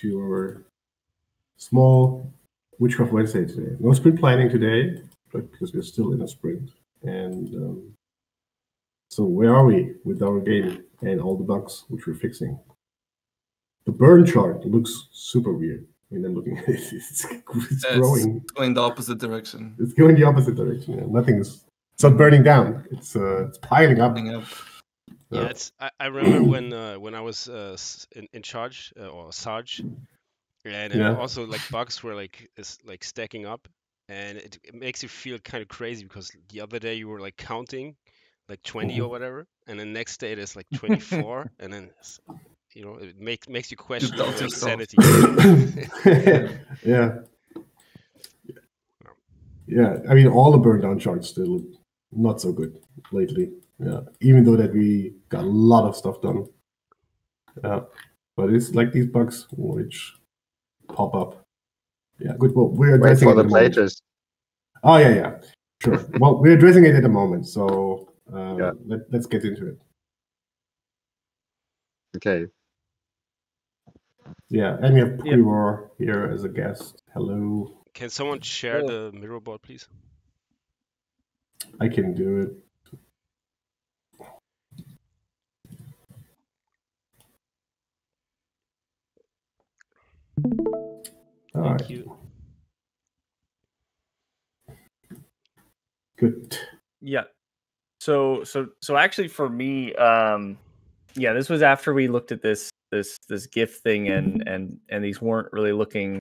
to your small Witchcraft Wednesday today. No sprint planning today, but because we're still in a sprint. And so where are we with our game and all the bugs which we're fixing? The burn chart looks super weird. I mean, I'm looking at it. It's growing. It's going the opposite direction. It's going the opposite direction. Yeah. Nothing is. It's not burning down. It's piling up. Yeah, I remember when I was in charge or Sarge, and also like bugs were like stacking up, and it makes you feel kind of crazy because the other day you were like counting like 20 or whatever, and the next day there's like 24, and then it makes you question your sanity. Yeah. I mean, all the burn down charts still look not so good lately. Yeah, even though that we got a lot of stuff done. Yeah, but it's like these bugs which pop up. Yeah, good. Well, we're addressing it at the moment. Oh yeah, sure. Well, we're addressing it at the moment, so let's get into it. Okay. Yeah, and we have Privor here as a guest. Hello. Can someone share the mirror board, please? I can do it. Thank you. Good. Yeah. So actually for me, this was after we looked at this GIF thing and these weren't really looking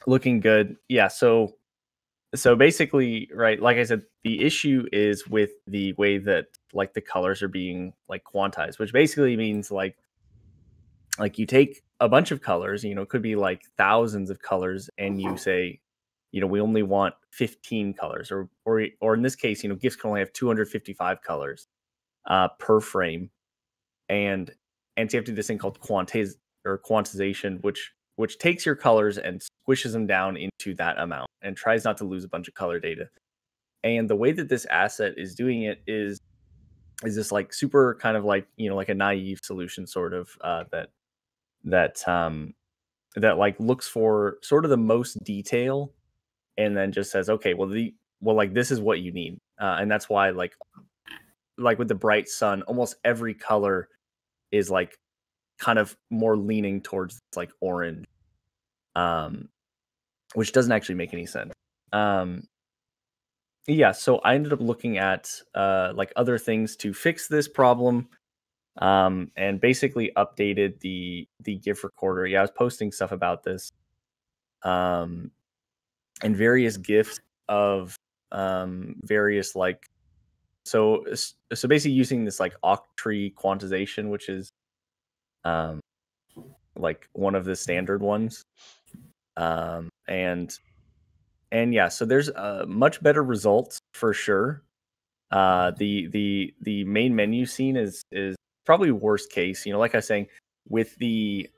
good. Yeah. So basically, right, like I said, the issue is with the way that like the colors are being like quantized, which basically means like you take a bunch of colors, it could be like thousands of colors, and you say, we only want 15 colors, or in this case, GIFs can only have 255 colors per frame, and so you have to do this thing called quantization, which takes your colors and squishes them down into that amount and tries not to lose a bunch of color data. And the way that this asset is doing it is this like super kind of like like a naive solution sort of that like looks for sort of the most detail and then just says, okay, well like this is what you need, and that's why like with the bright sun, almost every color is like kind of more leaning towards like orange, which doesn't actually make any sense. So I ended up looking at like other things to fix this problem, and basically updated the GIF recorder. I was posting stuff about this, and various GIFs of various like so basically using this like octree quantization, which is like one of the standard ones, and so there's much better results for sure. The main menu scene is probably worst case. Like I was saying, with the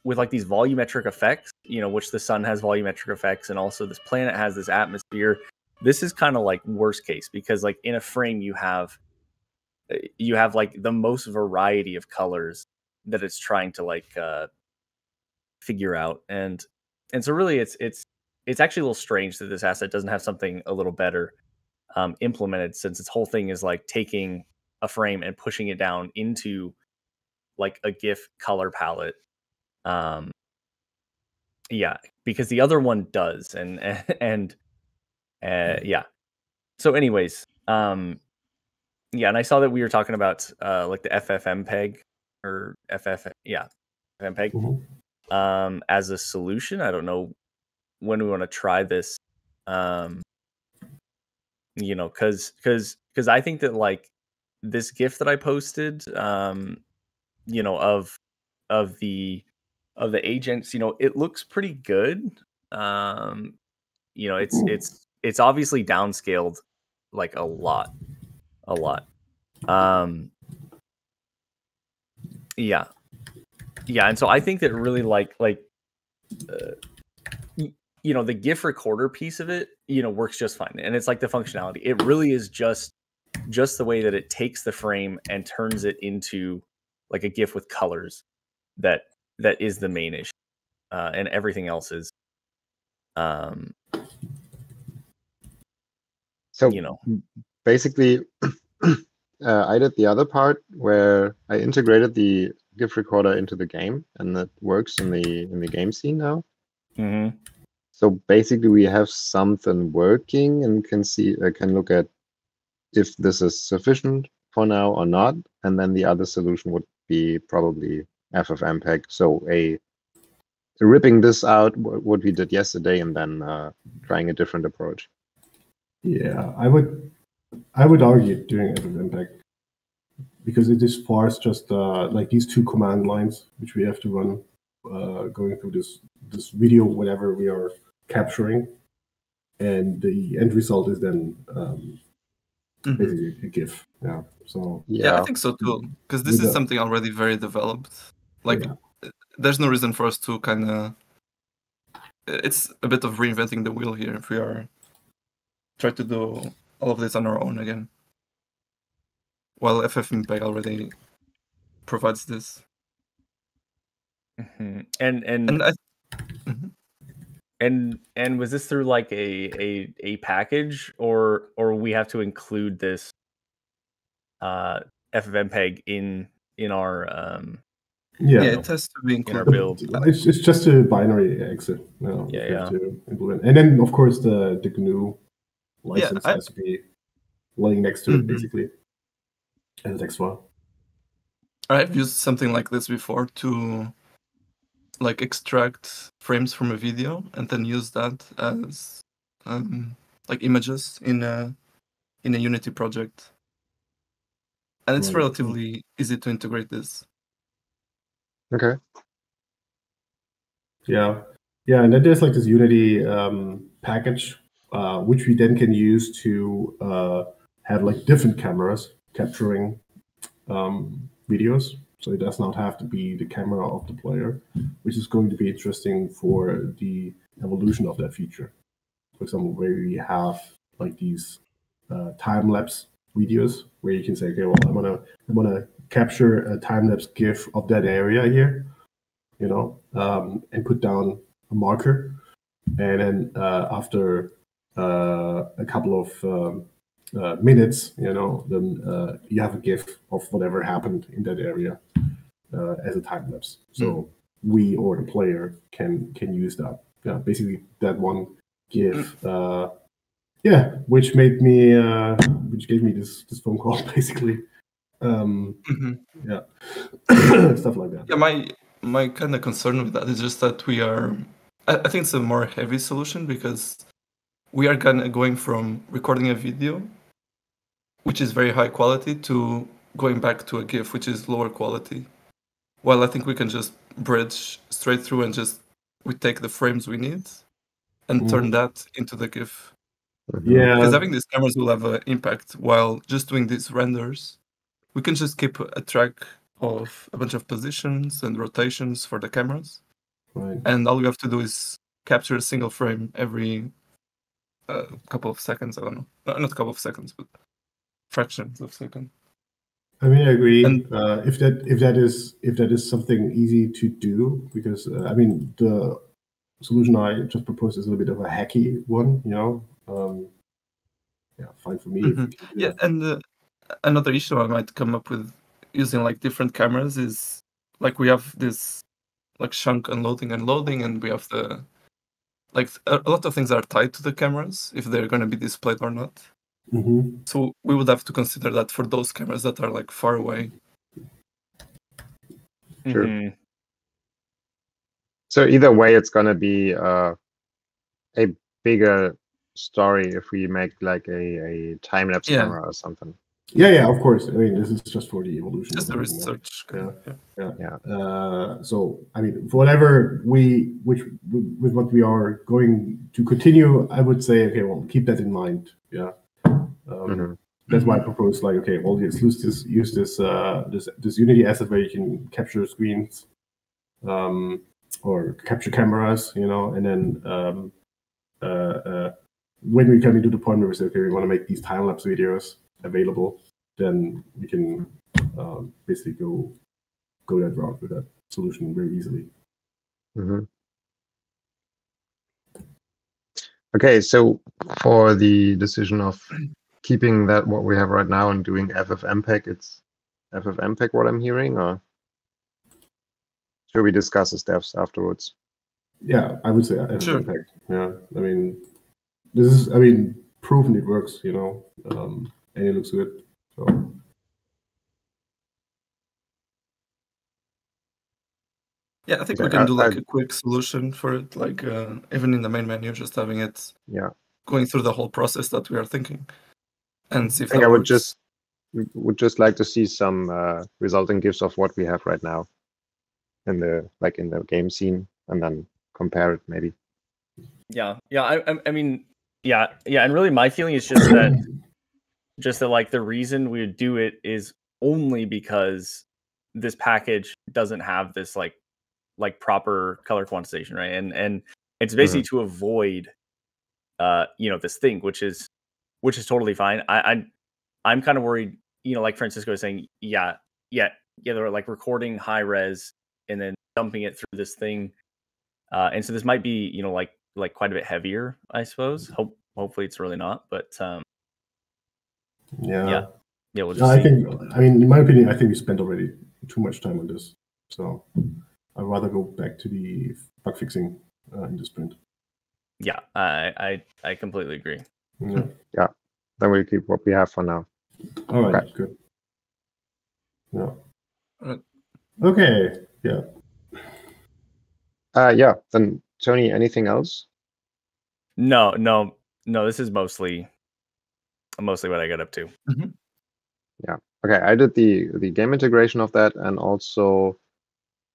with like these volumetric effects, which the sun has volumetric effects, and also this planet has this atmosphere. This is kind of like worst case, because like in a frame you have like the most variety of colors that it's trying to like figure out, and so really it's actually a little strange that this asset doesn't have something a little better implemented, since its whole thing is like taking a frame and pushing it down into like a GIF color palette. Because the other one does, and so anyways, and I saw that we were talking about like the FFmpeg or FFmpeg as a solution. I don't know when we want to try this, because I think that like this GIF that I posted, of the agents, it looks pretty good. It's obviously downscaled like a lot. And so I think that really the GIF recorder piece of it, works just fine, and it's like the functionality. It really is just the way that it takes the frame and turns it into like a GIF with colors that that is the main issue, and everything else is, so you know, basically, I did the other part where I integrated the GIF recorder into the game, and that works in the game scene now. Mm-hmm. So basically, we have something working and can look at if this is sufficient for now or not, and then the other solution would be probably FFmpeg. So ripping this out, what we did yesterday, and then trying a different approach. Yeah, I would argue doing FFmpeg because it is for us just like these two command lines which we have to run going through this video, whatever we are capturing, and the end result is then basically a GIF. Yeah. So yeah, I think so too, because this is something already very developed. Like, there's no reason for us to kind of. It's a bit of reinventing the wheel here if we are trying to do all of this on our own again. While FFmpeg already provides this. Mm-hmm. And was this through like a package, or we have to include this FFmpeg in our it has to be included. Build. It's just a binary exit. To implement, and then of course the GNU license has to be laying next to it, basically, as a text file. I've used something like this before to like extract frames from a video and then use that as like images in a Unity project, and it's relatively easy to integrate this. Okay. Yeah, and then there's like this Unity package, which we then can use to have like different cameras capturing videos. So it does not have to be the camera of the player, which is going to be interesting for the evolution of that feature. For example, where we have like these time-lapse videos where you can say, okay, well, I'm gonna capture a time-lapse GIF of that area here, and put down a marker, and then after a couple of minutes, then you have a GIF of whatever happened in that area as a time lapse. So we or the player can use that. Yeah, basically that one GIF. Which gave me this phone call basically. Yeah, stuff like that. Yeah, my kind of concern with that is just that I think it's a more heavy solution because we are kind of going from recording a video, which is very high quality, to going back to a GIF, which is lower quality. While I think we can just bridge straight through and we take the frames we need and turn that into the GIF. Yeah. Because having these cameras will have an impact, while just doing these renders, we can just keep a track of a bunch of positions and rotations for the cameras. Right. And all we have to do is capture a single frame every couple of seconds. I don't know. Not a couple of seconds, but fractions of seconds. I mean, I agree. And if that is something easy to do, because the solution I just proposed is a little bit of a hacky one, fine for me. And another issue I might come up with using like different cameras is like we have this like chunk unloading and loading, and we have a lot of things are tied to the cameras if they're going to be displayed or not. Mm-hmm. So we would have to consider that for those cameras that are like far away. Sure. Mm-hmm. So either way, it's going to be a bigger story if we make like a time-lapse camera or something. Yeah, of course. I mean, this is just for the evolution. Just the research. Yeah. So, I mean, for whatever with what we are going to continue, I would say, okay, well, keep that in mind. Yeah. That's why I proposed, like, okay, well, let's use this Unity asset where you can capture screens, or capture cameras, and then when we come into the point where we say, okay, we want to make these time-lapse videos available, then we can basically go that route with that. solution very easily. Mm-hmm. Okay, so for the decision of keeping that what we have right now and doing FFmpeg, it's FFmpeg what I'm hearing, or should we discuss the steps afterwards? Yeah, I would say Sure. FFmpeg. Yeah, I mean, this is, I mean, proven it works, you know, and it looks good. So. Yeah, I think we can do like a quick solution for it, like even in the main menu, just having it going through the whole process that we are thinking, and see if that works. would just like to see some resulting GIFs of what we have right now in the game scene, and then compare it maybe. Yeah. I mean, yeah, and really, my feeling is just that like the reason we would do it is only because this package doesn't have this like proper color quantization, right? And it's basically to avoid this thing, which is totally fine. I'm kind of worried, like Francisco was saying, they're like recording high res and then dumping it through this thing, and so this might be like quite a bit heavier, I suppose. Hopefully it's really not, but we'll just see. I mean, in my opinion, I think we spent already too much time on this, so I'd rather go back to the bug fixing in the sprint. Yeah, I completely agree. Yeah, then we'll keep what we have for now. All right, good. Yeah. Okay. Yeah. Then Tony, anything else? No. This is mostly what I got up to. Mm-hmm. Yeah. Okay. I did the game integration of that, and also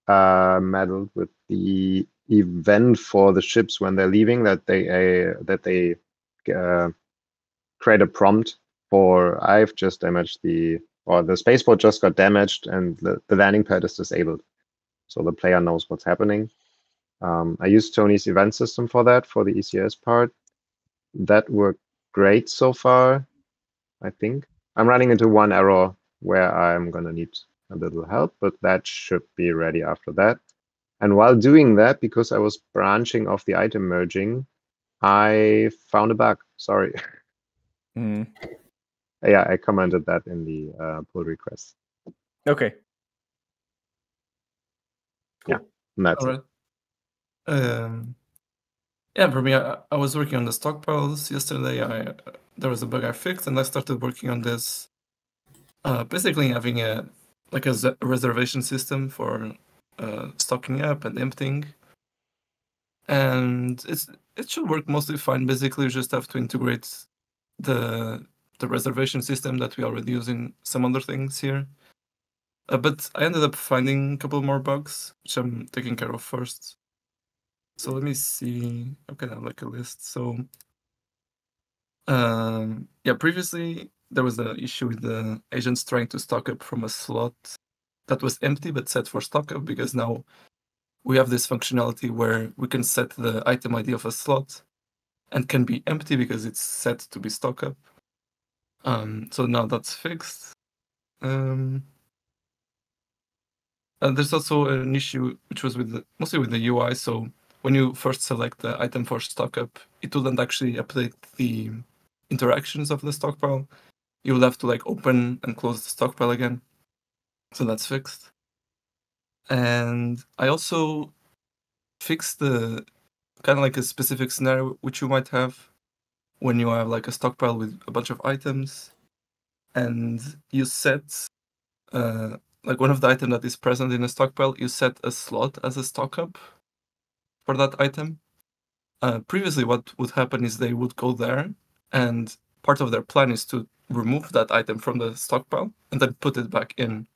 meddled with the event for the ships when they're leaving. That they create a prompt for I've just damaged the spaceport just got damaged and the landing pad is disabled, so the player knows what's happening. I used Tony's event system for that, for the ECS part. That worked great so far, I think. I'm running into one error where I'm gonna need a little help, but that should be ready after that. And while doing that, because I was branching off the item merging, I found a bug. Sorry. Yeah, I commented that in the pull request. Okay. Cool. Yeah, and that's all right. Yeah, for me, I was working on the stockpiles yesterday. There was a bug I fixed, and I started working on this. Basically, having a reservation system for stocking up and emptying, and it should work mostly fine. Basically, you just have to integrate the reservation system that we already use in some other things here. But I ended up finding a couple more bugs, which I'm taking care of first. So let me see. Okay, I have like a list. So, previously there was an issue with the agents trying to stock up from a slot that was empty but set for stock up, because now we have this functionality where we can set the item ID of a slot and can be empty because it's set to be stock up. So now that's fixed. And there's also an issue which was mostly with the UI. So when you first select the item for stock up, it wouldn't actually update the interactions of the stockpile. You will have to like open and close the stockpile again. So that's fixed. And I also fixed the kind of like a specific scenario which you might have when you have like a stockpile with a bunch of items, and you set like one of the items that is present in a stockpile, you set a slot as a stock up for that item. Previously, what would happen is they would go there, and part of their plan is to remove that item from the stockpile and then put it back in.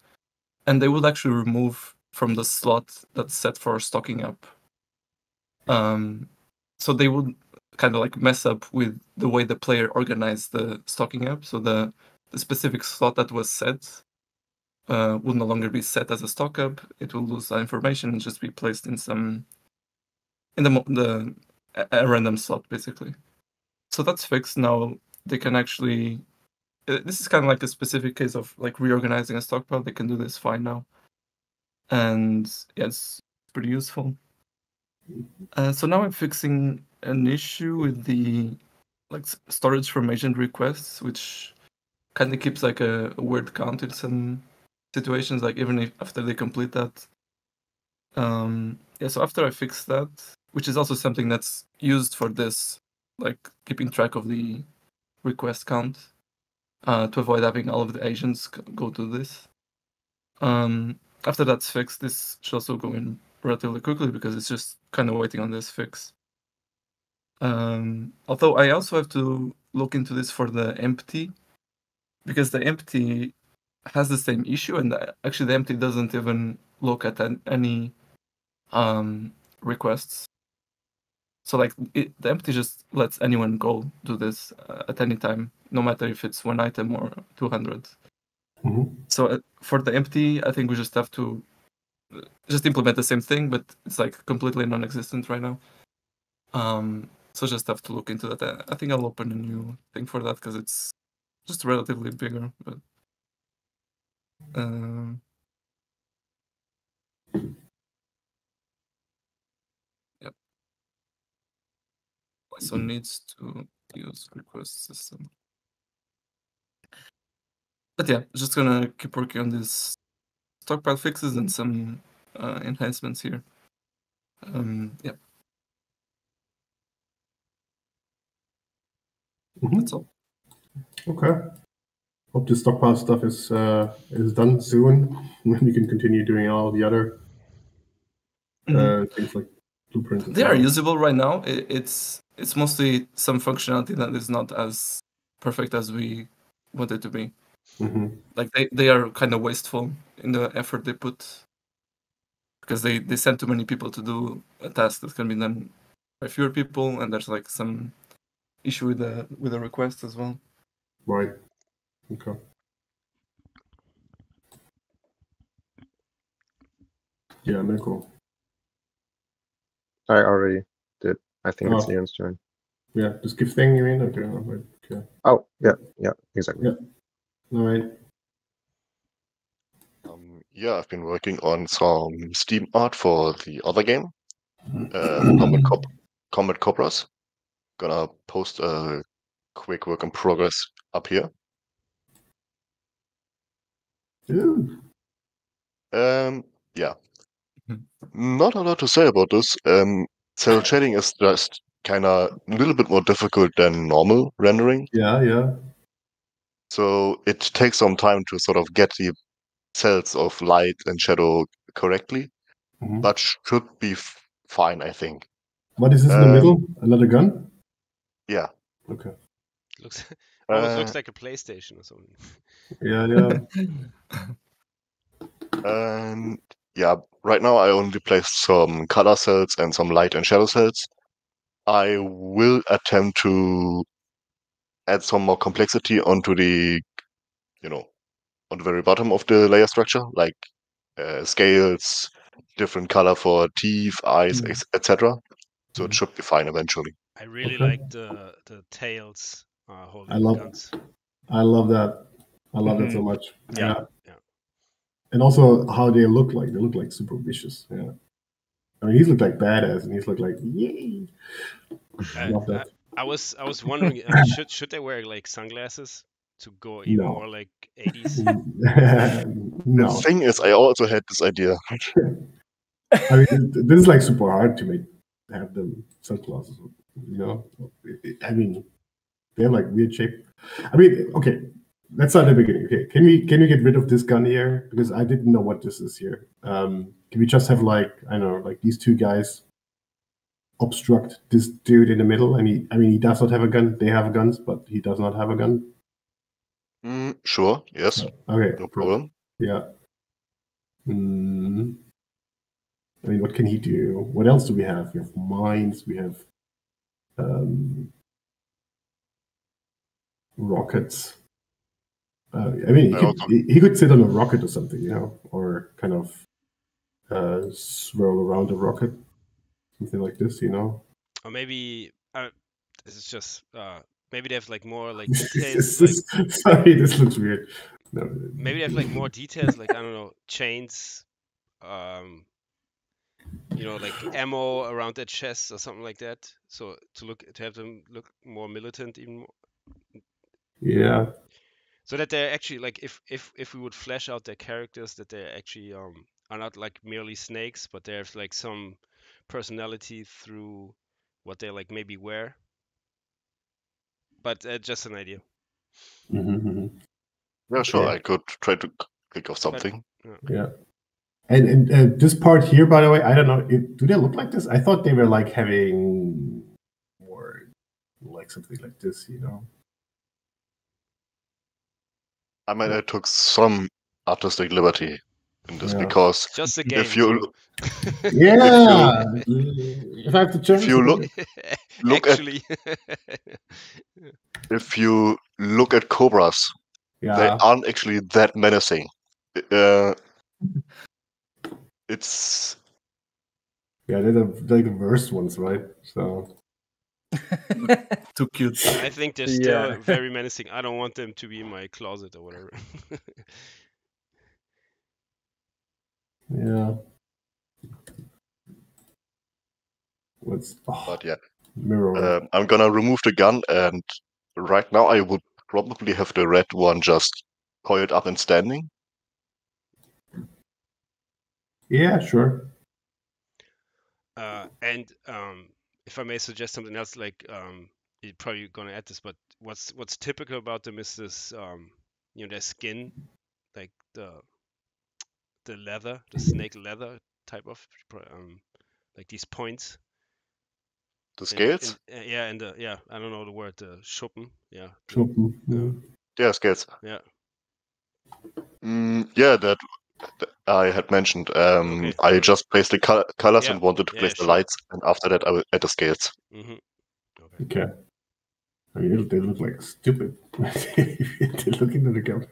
And they would actually remove from the slot that's set for stocking up. So they would kind of like mess up with the way the player organized the stocking up. So the specific slot that was set will no longer be set as a stock up. It will lose that information and just be placed in a random slot, basically. So that's fixed. Now they can actually, this is kind of like a specific case of like reorganizing a stockpile. They can do this fine now. and yeah, it's pretty useful. So now I'm fixing an issue with the storage from agent requests, which kind of keeps like a word count in some situations, like even if after they complete that. Yeah, so after I fix that, which is also something that's used for this, like keeping track of the request count, to avoid having all of the agents go to this. After that's fixed, this should also go in relatively quickly because it's just kind of waiting on this fix. Although I also have to look into this for the empty, because the empty has the same issue, and actually the empty doesn't even look at any requests. So like the empty just lets anyone go do this at any time, no matter if it's 1 item or 200. So for the empty, I think we just have to just implement the same thing, but it's like completely non-existent right now. So just have to look into that. I think I'll open a new thing for that because it's just relatively bigger. But yep. So needs to use request system. But yeah, just gonna keep working on this stockpile fixes and some enhancements here. Yeah. That's all. Okay. Hope the stockpile stuff is done soon, when we can continue doing all the other things like blueprints. They are usable right now. It's mostly some functionality that is not as perfect as we want it to be. Like they are kind of wasteful in the effort they put, because they send too many people to do a task that can be done by fewer people, and there's like some issue with the request as well. Right. Okay. Yeah, Mirko. I already did. I think it's Leon's turn. Yeah, this gift thing, you mean? Okay. Oh, yeah, exactly. Yeah. All right. Yeah, I've been working on some Steam art for the other game, Combat Cobras. Gonna post a quick work in progress up here. Yeah. Not a lot to say about this. Cell shading is just kind of a little bit more difficult than normal rendering. Yeah. So it takes some time to sort of get the cells of light and shadow correctly, but should be fine, I think. What is this in the middle? Another gun? Yeah. Okay. Almost looks like a PlayStation or something. Yeah. And yeah, right now I only placed some color cells and some light and shadow cells. I will attempt to add some more complexity onto the, on the very bottom of the layer structure, like scales, different color for teeth, eyes, etc. So it should be fine eventually. I really like the tails holding the guns. I love that. I love that so much. Yeah. And also how they look like. They look like super vicious. Yeah. I mean, he's looked like badass, and he's looked like yay. I love that. I was wondering, should they wear like sunglasses to go even more like 80s? No. The thing is, I also had this idea. I mean, this is like super hard to have them sunglasses. I mean, they have like weird shape. I mean, okay, let's start at the beginning. Okay, can we get rid of this gun here, because I didn't know what this is here. Can we just have like, I don't know, like these two guys obstruct this dude in the middle, and he does not have a gun. They have guns, but he does not have a gun. Sure. Yes. Okay. No problem. Yeah. I mean, what can he do? What else do we have? We have mines. We have rockets. I mean, he could sit on a rocket or something, or kind of swirl around a rocket, something like this, Or maybe this is just maybe they have like more like details. Sorry, this looks weird. No. Maybe they have like more details, like I don't know, chains like ammo around their chests or something like that. So to have them look more militant, even more. Yeah. So that they're actually like, if we would flesh out their characters, that they actually are not like merely snakes, but they have like some personality through what they like maybe wear. But just an idea. Mm-hmm. Yeah, sure. Yeah. I could try to think of something. Yeah. And this part here, by the way, I don't know. Do they look like this? I thought they were like having more like something like this, I mean, I took some artistic liberty in this because just a game. If you if I have to choose, if you look actually, if you look at Cobras, they aren't actually that menacing. It's they're the worst ones, right? So too cute. I think they're still very menacing. I don't want them to be in my closet or whatever. Yeah. But yeah, mirror. I'm gonna remove the gun, and right now I would probably have the red one just coiled up and standing. Yeah, sure. And if I may suggest something else, like you're probably gonna add this, but what's typical about them is this, their skin, like the leather, the snake leather type of, like these points. The scales? And I don't know the word, the Schuppen. Yeah. Schuppen. Yeah, scales. Yeah. Yeah, that I had mentioned. I just placed the colors and wanted to place the lights, and after that I will add the scales. Mm-hmm. Okay. I mean, they look like stupid. They look into the camera.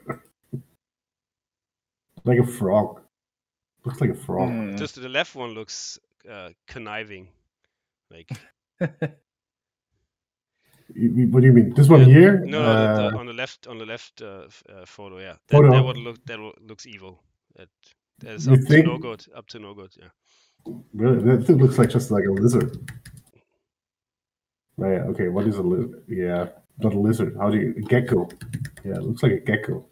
Like a frog. Looks like a frog. Just the left one looks conniving. Like. What do you mean? This one here? No, on the left photo. Yeah, that looks evil. That is up to no good. Up to no good. Yeah. Really, that looks like just like a lizard. Right. Okay. What is a lizard? Yeah, not a lizard. How do you gecko? Yeah, it looks like a gecko.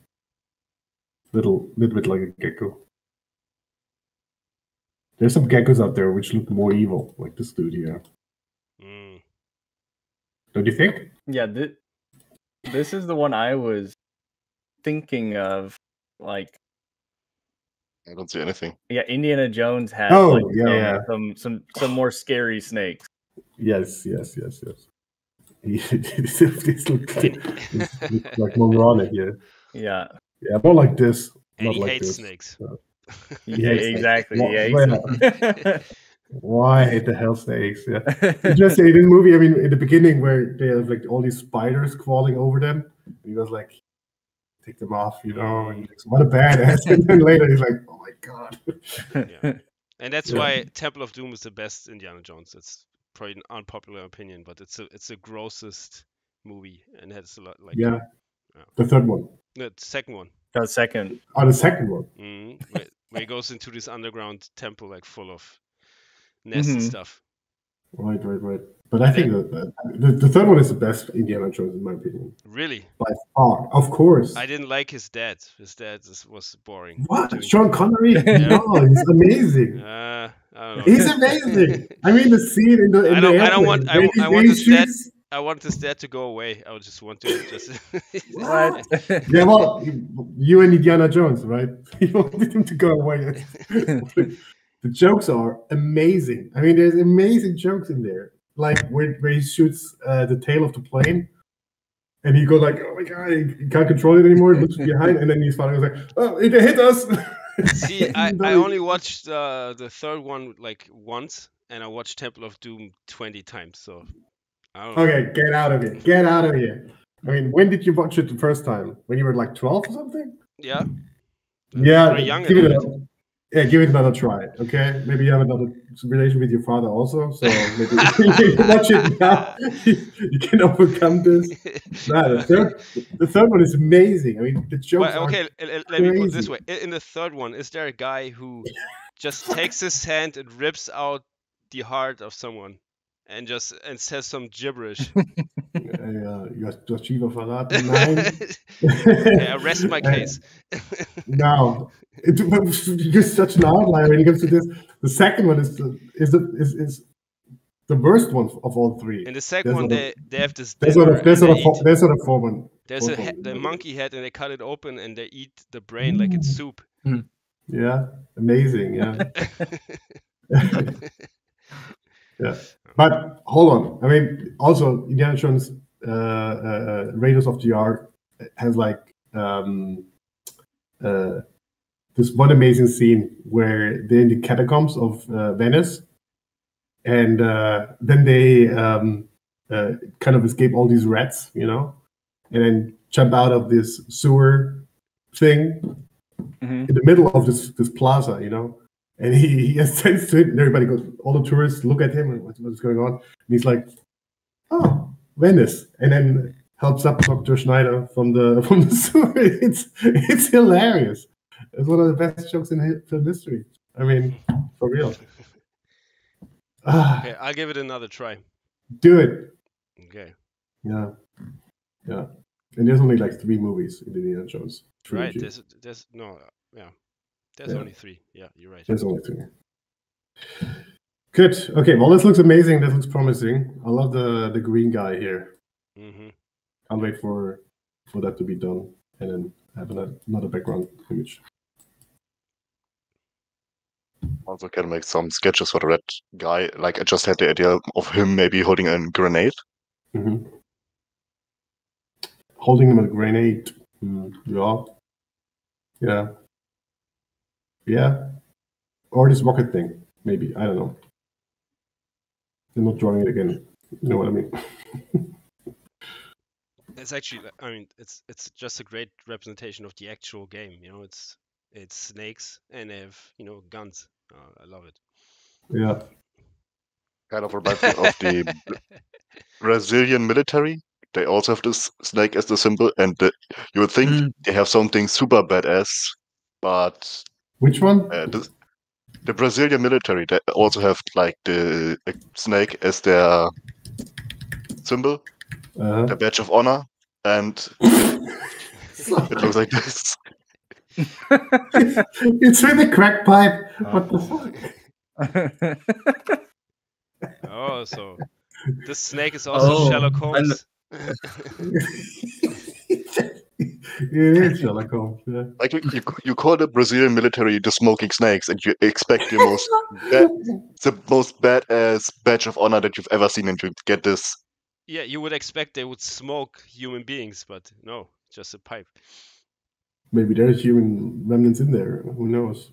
Little bit like a gecko. There's some geckos out there which look more evil, like this dude here. Don't you think? Yeah, this is the one I was thinking of. Like, I don't see anything. Yeah, Indiana Jones has some more scary snakes. Yes. This looks like Morana here. Yeah, more like this. And not he like hates this. snakes. Yeah, exactly. Why the hell snakes? Yeah. Just in the movie, I mean, in the beginning where they have like all these spiders crawling over them, he was like, take them off, and like, what a badass. And then later he's like, oh my god. Yeah. And that's why Temple of Doom is the best Indiana Jones. It's probably an unpopular opinion, but it's the grossest movie, and has a lot like the third one. The second one. The second. Oh, the second one. Where he goes into this underground temple, like full of nests and stuff. Right. But I think that the third one is the best Indiana Jones, in my opinion. Really? By far, of course. I didn't like his dad. His dad was boring. What? Sean Connery? No, he's amazing. I don't know. He's amazing. I mean, the scene in the airplane. I want his dad to go away. I would just want to just. What? Yeah, well, you and Indiana Jones, right? You wanted him to go away. The jokes are amazing. I mean, there's amazing jokes in there. Like where he shoots the tail of the plane, and he goes like, "Oh my god, he can't control it anymore." Looks behind, and then his father goes like, "Oh, it hit us." See, I only watched the third one like once, and I watched Temple of Doom 20 times. So I don't know. Okay, get out of here. Get out of here. I mean, when did you watch it the first time? When you were like 12 or something? Yeah. Yeah, young give it another try, okay? Maybe you have another relation with your father also, so maybe you watch it now. You can overcome this. The third one is amazing. I mean, the jokes let me put it this way. In the third one, is there a guy who just takes his hand and rips out the heart of someone, and says some gibberish. Your Chief of Verrat, nine. Okay, I rest my case. Now, you're such an outlier when it comes to this. The second one is the worst one of all three. In the second one, they have this There's dinner. sort of fourth one. There's the monkey head, and they cut it open, and they eat the brain like it's soup. Yeah, amazing. Yeah. Yeah, but hold on. I mean, also Indiana Jones, Raiders of the Ark has like this one amazing scene where they're in the catacombs of Venice, and then they kind of escape all these rats, you know, and then jump out of this sewer thing in the middle of this plaza, you know. And he ascends to it, and everybody goes. All the tourists look at him, and what's going on? And he's like, "Oh, Venice," and then helps up Dr. Schneider from the sewer. It's hilarious. It's one of the best jokes in film history. I mean, for real. Okay, I'll give it another try. Do it. Okay. Yeah. And there's only like 3 movies in the Indiana Jones trilogy. Right. There's no. Yeah. There's only 3. Yeah, you're right. There's only 3. Good. Okay. Well, this looks amazing. This looks promising. I love the green guy here. Can't wait for that to be done, and then have another background image. Also can make some sketches for the red guy. Like I just had the idea of him maybe holding a grenade. Holding him a grenade. Yeah. Or this rocket thing, maybe. I don't know. I'm not drawing it again. You know what I mean? It's actually, I mean, it's just a great representation of the actual game. You know, it's snakes and they have, you know, guns. I love it. Yeah. Kind of reminds me of the Brazilian military. They also have this snake as the symbol, and you would think they have something super badass, but which one? The Brazilian military. They also have like the snake as their symbol, the badge of honor, and it looks like this. It's with the crack pipe. What the fuck? Oh, so this snake is also Sherlock Holmes. It is Sherlock Holmes. Yeah. Like you call the Brazilian military the smoking snakes, and you expect the most badass badge of honor that you've ever seen, and you get this. Yeah, you would expect they would smoke human beings, but no, just a pipe. Maybe there's human remnants in there. Who knows?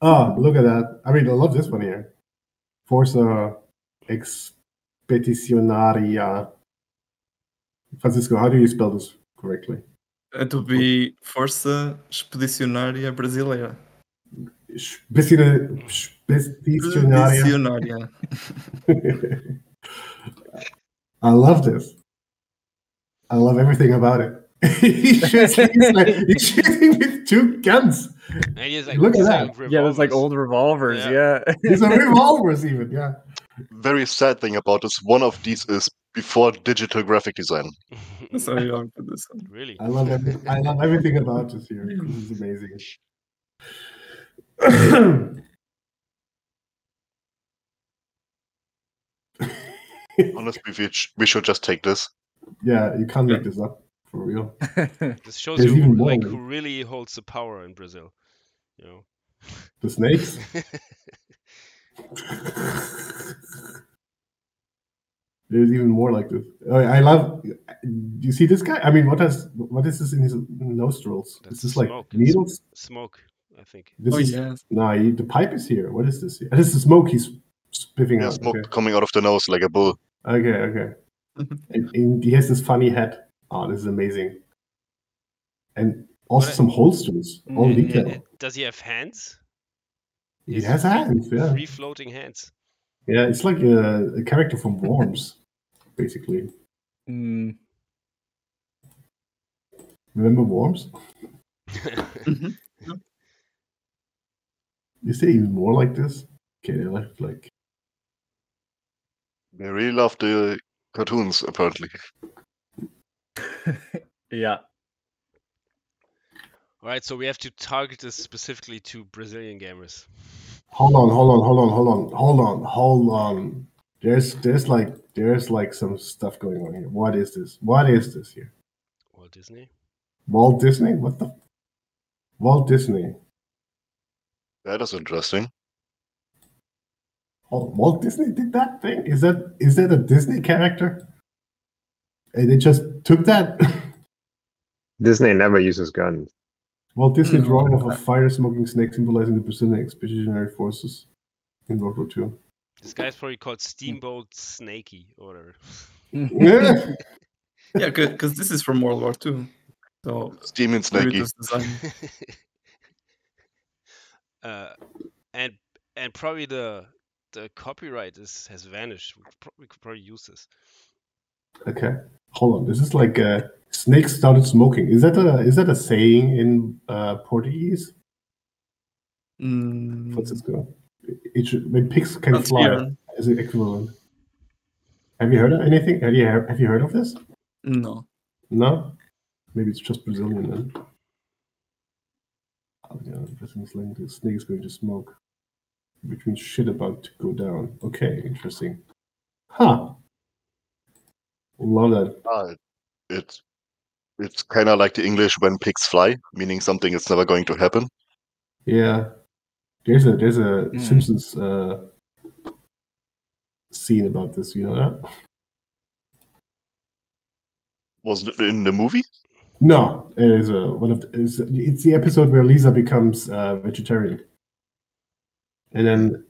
Oh, look at that. I mean, I love this one here. Forza Expedicionaria. Francisco, how do you spell this correctly? It would be Força Expedicionária Brasileira. Expedicionaria. I love this. I love everything about it. He's shooting with 2 guns. And he's like, look at that. Yeah, there's like old revolvers. Yeah. These are revolvers even. Yeah. Very sad thing about this. One of these is before digital graphic design. So young for this one. Really? I love everything about this here. This is amazing. Honestly, we should just take this. Yeah, you can't make this up for real. This shows you like who really holds the power in Brazil. You know, the snakes. There's even more like this. I love. You see this guy? I mean, what is this in his nostrils? Is this like needles? Smoke, I think. Yes. No, the pipe is here. What is this here? This is the smoke he's spiffing out. Smoke coming out of the nose like a bull. Okay. and he has this funny head. Oh, this is amazing. And also some holsters. All detail. Does he have hands? He has hands, yeah. Free floating hands. Yeah, it's like a character from Worms, basically. Remember Worms? Is there even more like this? Okay, they left like. They really love the cartoons, apparently. Yeah. All right, so we have to target this specifically to Brazilian gamers. Hold on. There's like some stuff going on here. What is this? What is this here? Walt Disney. Walt Disney? What the? Walt Disney. That is interesting. Oh, Walt Disney did that thing? Is that a Disney character? And they just took that? Disney never uses guns. Walt Disney drawing of a fire-smoking snake symbolizing the Brazilian expeditionary forces in World War II. This guy's probably called Steamboat Snakey or whatever. Yeah. Yeah, because this is from World War II. So Steaming Snakey. And probably the copyright has vanished. We could probably use this. Okay, hold on. This is like snakes started smoking. Is that a saying in Portuguese? Francisco. When pigs can fly is it equivalent. Have you heard of anything? Have you heard of this? No. No? Maybe it's just Brazilian then. Oh, yeah, the snake is going to smoke. Which means shit about to go down. Okay, interesting. Huh. Love that. It's kind of like the English when pigs fly, meaning something is never going to happen. Yeah. There's a Simpsons scene about this, you know that? Was it in the movie? No, it is it's the episode where Lisa becomes vegetarian, and then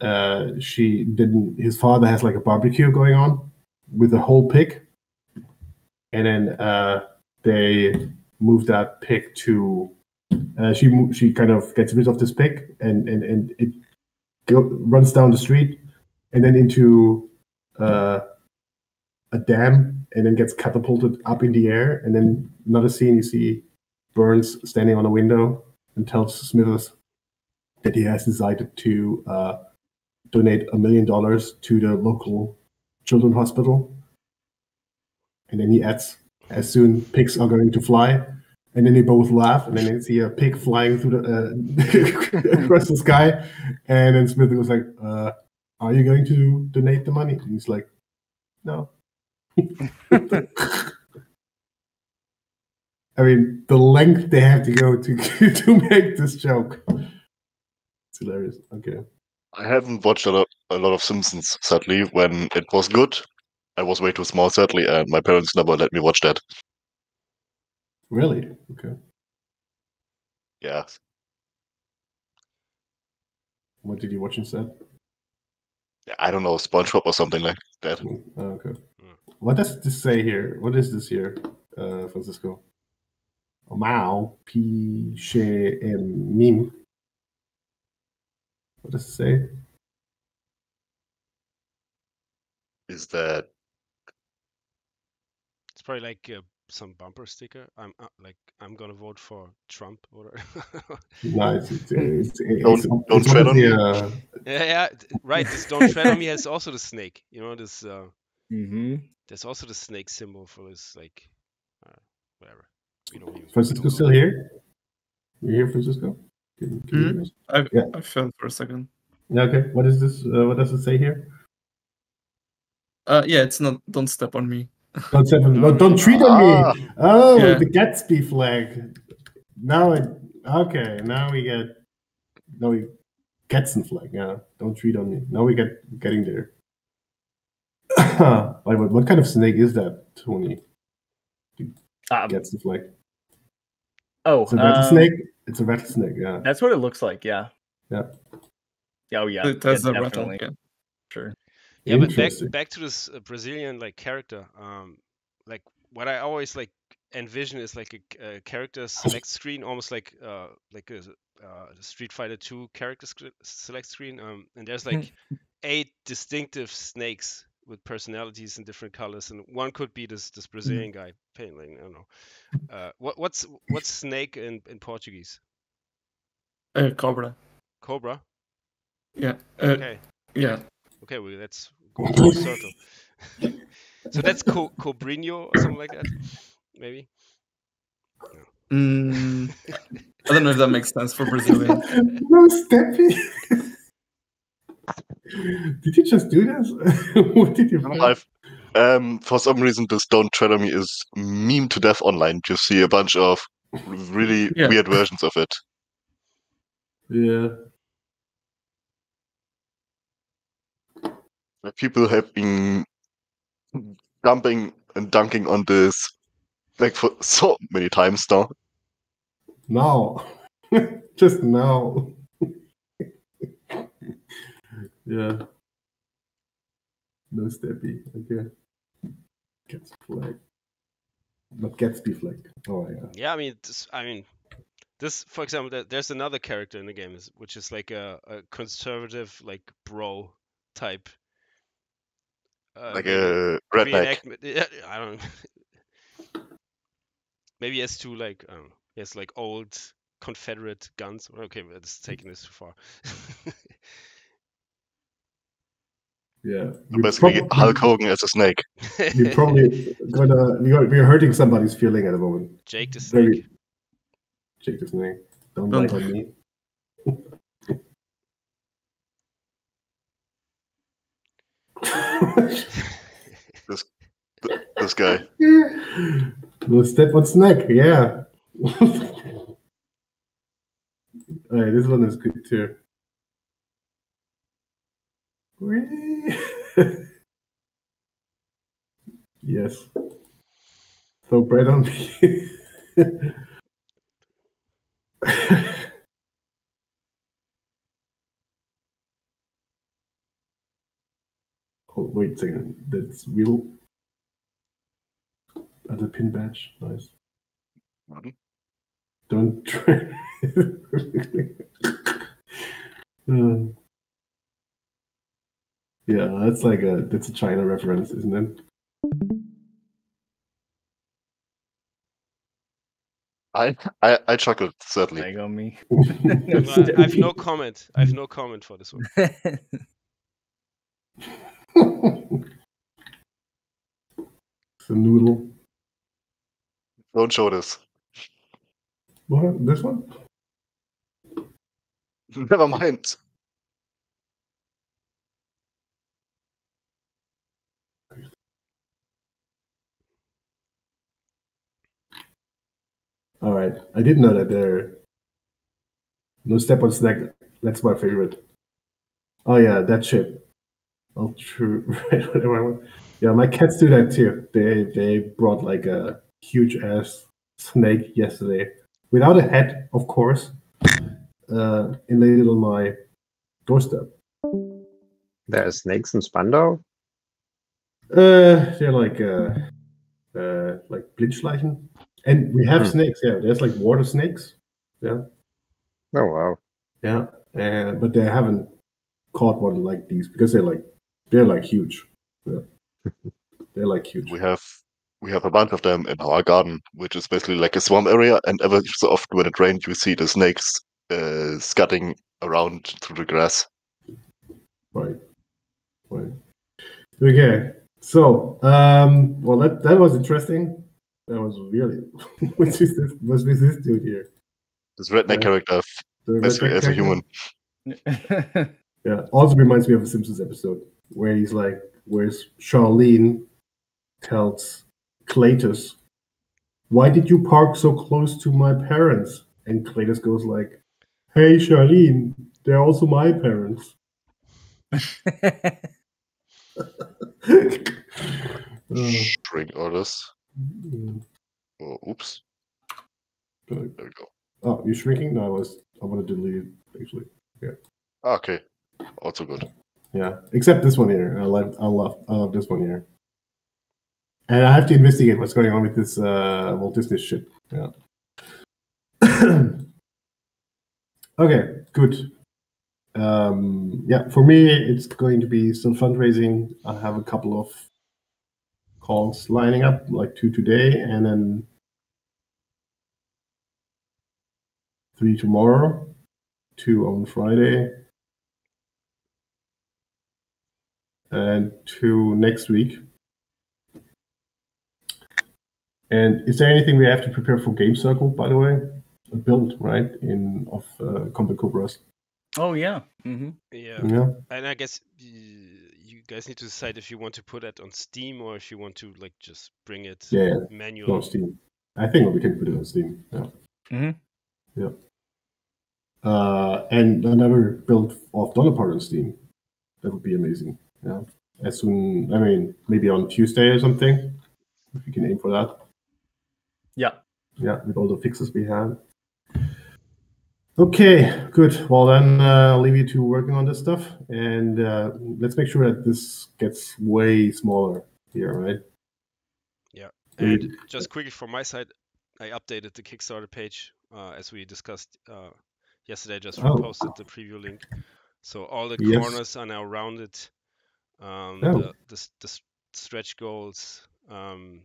his father has like a barbecue going on with a whole pig, and then they move that pig to she kind of gets rid of this pig and it runs down the street and then into a dam. And then gets catapulted up in the air. And then another scene, you see Burns standing on a window and tells Smithers that he has decided to donate $1 million to the local children's hospital. And then he adds, as soon pigs are going to fly. And then they both laugh. And then they see a pig flying through across the sky. And then Smithers was like, are you going to donate the money? And he's like, no. I mean, the length they have to go to make this joke. It's hilarious. Okay. I haven't watched a lot of Simpsons, sadly. When it was good, I was way too small, sadly, and my parents never let me watch that. Really? Okay. Yeah. What did you watch instead? I don't know, SpongeBob or something like that. Oh, okay. What does this say here? What is this here, Francisco? Mao P she meme. What does it say? Is that? It's probably like some bumper sticker. I'm gonna vote for Trump or Nice. Don't tread on me. Yeah, right. This "Don't tread on me" has also the snake. You know this. There's also the snake symbol for this, like, whatever. You know. Francisco still here? You here, Francisco? Can you hear us? I fell for a second. Okay. What is this? What does it say here? Yeah, it's not. Don't step on me. Don't step on me. No, don't treat on me. Oh, yeah. The Gatsby flag. Now we get Gadsden flag. Yeah, don't treat on me. Now we getting there. What kind of snake is that, Tony? Gadsden flag. Oh, it's a rattlesnake. It's a rattlesnake. Yeah, that's what it looks like. Yeah. Yeah. Oh yeah. It has a definitely. rattle. Yeah. Sure. Yeah, but back to this Brazilian like character. Like what I always like envision is like a character select screen, almost like a Street Fighter 2 character select screen. And there's like 8 distinctive snakes with personalities in different colors, and one could be this Brazilian guy. I don't know. What's snake in Portuguese? Cobra. Cobra. Yeah. Okay. Yeah. Okay, well, let's go full circle. So that's Cobrinho or something like that, maybe. I don't know if that makes sense for Brazilians. No, Steppy. Did you just do this? What did you find? For some reason, this Don't Tread on Me is meme to death online. You see a bunch of really weird versions of it. Yeah. Like, people have been dumping and dunking on this like for so many times now. Now. Just now. Yeah. No Steppy. Okay. Gets flag. Not Gatsby flag. Oh yeah. Yeah, I mean, this, for example, there's another character in the game which is like a conservative, like bro type. Like Maybe a redneck. reenactment. Yeah, I don't know. Maybe he has two like I don't know. He has like old Confederate guns. Okay, but it's taking this too far. Yeah. Basically, Hulk Hogan as a snake. We're probably we're hurting somebody's feeling at the moment. Jake the Snake. Jake the Snake. Don't bite on me. This guy. No step on snack, yeah. Alright, this one is good too. Yes. Throw bread on me. Oh, wait a second. That's real. Other pin badge. Nice. Don't try. Yeah, that's a China reference, isn't it? I chuckled, certainly. Leg on me. I have no comment. I have no comment for this one. It's a noodle. Don't show this. What? This one? Never mind. All right. I didn't know that there. No step on snack. That's my favorite. Oh yeah, that shit. Oh, true. Right, whatever I want. Yeah, my cats do that too. They brought like a huge ass snake yesterday, without a head, of course. And laid it on my doorstep. There are snakes in Spandau? They're like Blitzschleichen. And we have snakes, yeah. There's like water snakes. Yeah. Oh wow. Yeah. But they haven't caught one like these because they're like huge. Yeah. They're like huge. We have a bunch of them in our garden, which is basically like a swamp area, and ever so often when it rains, you see the snakes scudding around through the grass. Right. Okay. So, well, that was interesting. That was really. What's this dude here? This redneck character, basically as a human. Yeah. Also reminds me of a Simpsons episode where he's like, where's Charlene tells Cletus, "Why did you park so close to my parents?" And Cletus goes like, "Hey, Charlene, they're also my parents." String orders. Oh, oops. There we go. Oh, you're shrinking? No, I want to delete it actually. Yeah. Okay. Also good. Yeah. Except this one here. I love this one here. And I have to investigate what's going on with this Walt Disney shit. Yeah. Okay, good. Yeah, for me, it's going to be some fundraising. I have a couple of calls lining up, like 2 today, and then 3 tomorrow, 2 on Friday. and to next week. And is there anything we have to prepare for Game Circle, by the way? A build, right, of Combat Cobras. Oh, yeah. Yeah. And I guess you guys need to decide if you want to put it on Steam or if you want to like just bring it manually. On Steam. I think we can put it on Steam. Yeah. Yeah. And another build of Donapart on Steam. That would be amazing. Yeah. As soon, I mean, maybe on Tuesday or something. If we can aim for that. Yeah. Yeah, with all the fixes we have. Okay, good. Well, then I'll leave you to working on this stuff, and let's make sure that this gets way smaller here, right? Yeah. And just quickly from my side, I updated the Kickstarter page as we discussed yesterday. I just reposted the preview link, so all the corners are now rounded. The stretch goals. The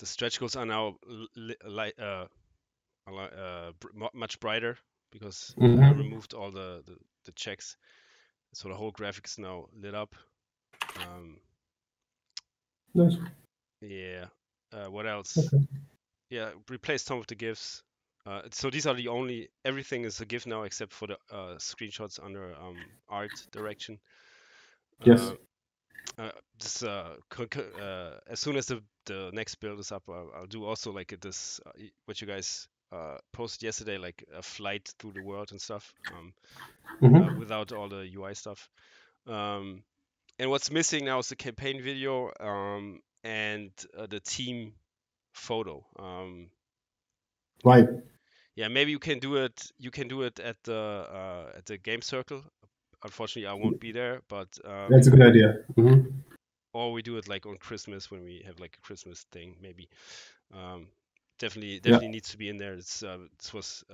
stretch goals are now much brighter because I removed all the checks, so the whole graphic is now lit up. Nice. Yeah. What else? Okay. Yeah, replaced some of the GIFs. So these are the only. Everything is a GIF now except for the screenshots under art direction. Yes. As soon as the next build is up, I'll do also like this what you guys posted yesterday, like a flight through the world and stuff, without all the UI stuff. And what's missing now is the campaign video and the team photo. Right. Yeah, maybe you can do it. You can do it at the game circle. Unfortunately, I won't be there, but that's a good idea. Or we do it like on Christmas when we have like a Christmas thing, maybe. Definitely needs to be in there. This was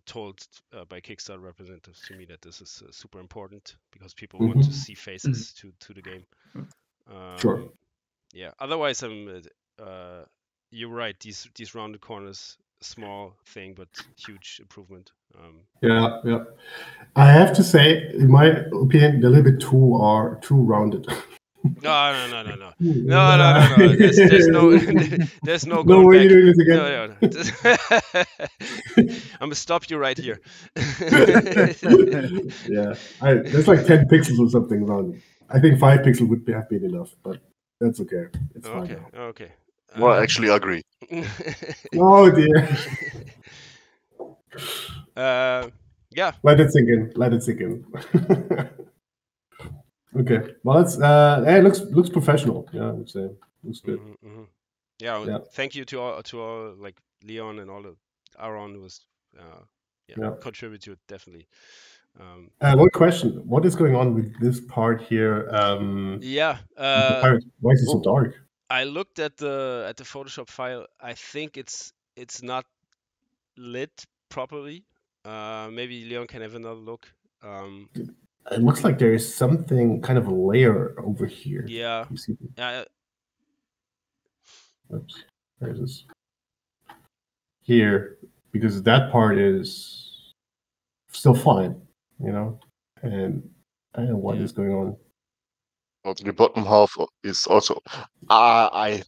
told by Kickstarter representatives to me that this is super important because people want to see faces to the game. Sure. Yeah. Otherwise, you're right. These rounded corners, small thing, but huge improvement. Yeah. I have to say, in my opinion, they're a little bit too rounded. No. There's no going way back. you're doing this again. No. I'm gonna stop you right here. Yeah, there's like 10 pixels or something rounded. I think 5 pixels would have been enough, but that's okay. It's fine now. Okay. Well, I actually agree. Oh dear. Yeah. Let it sink in. Okay. Well, that's it looks professional. Yeah, I would say looks good. Yeah. Thank you to all like Leon and all the Aaron who was contributed definitely. One question: what is going on with this part here? Why is it so dark? I looked at the Photoshop file. I think it's not lit properly. Maybe Leon can have another look. It looks like there is something kind of a layer over here. Yeah. You see? Oops. Where is this? Here, because that part is still fine, and I don't know what is going on. Well, the bottom half is also. I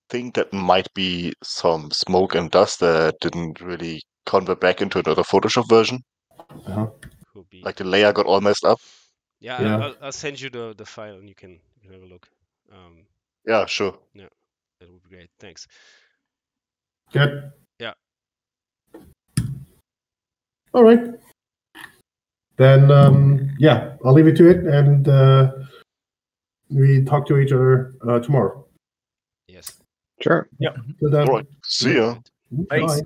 think that might be some smoke and dust that didn't really convert back into another Photoshop version. Could be. Like the layer got all messed up. Yeah. I'll send you the file and you can have a look. Yeah, sure. Yeah, that would be great. Thanks. Good. Yeah. All right. Then I'll leave it to it, and we talk to each other tomorrow. Yes. Sure. Yeah. All right. See ya. Bye.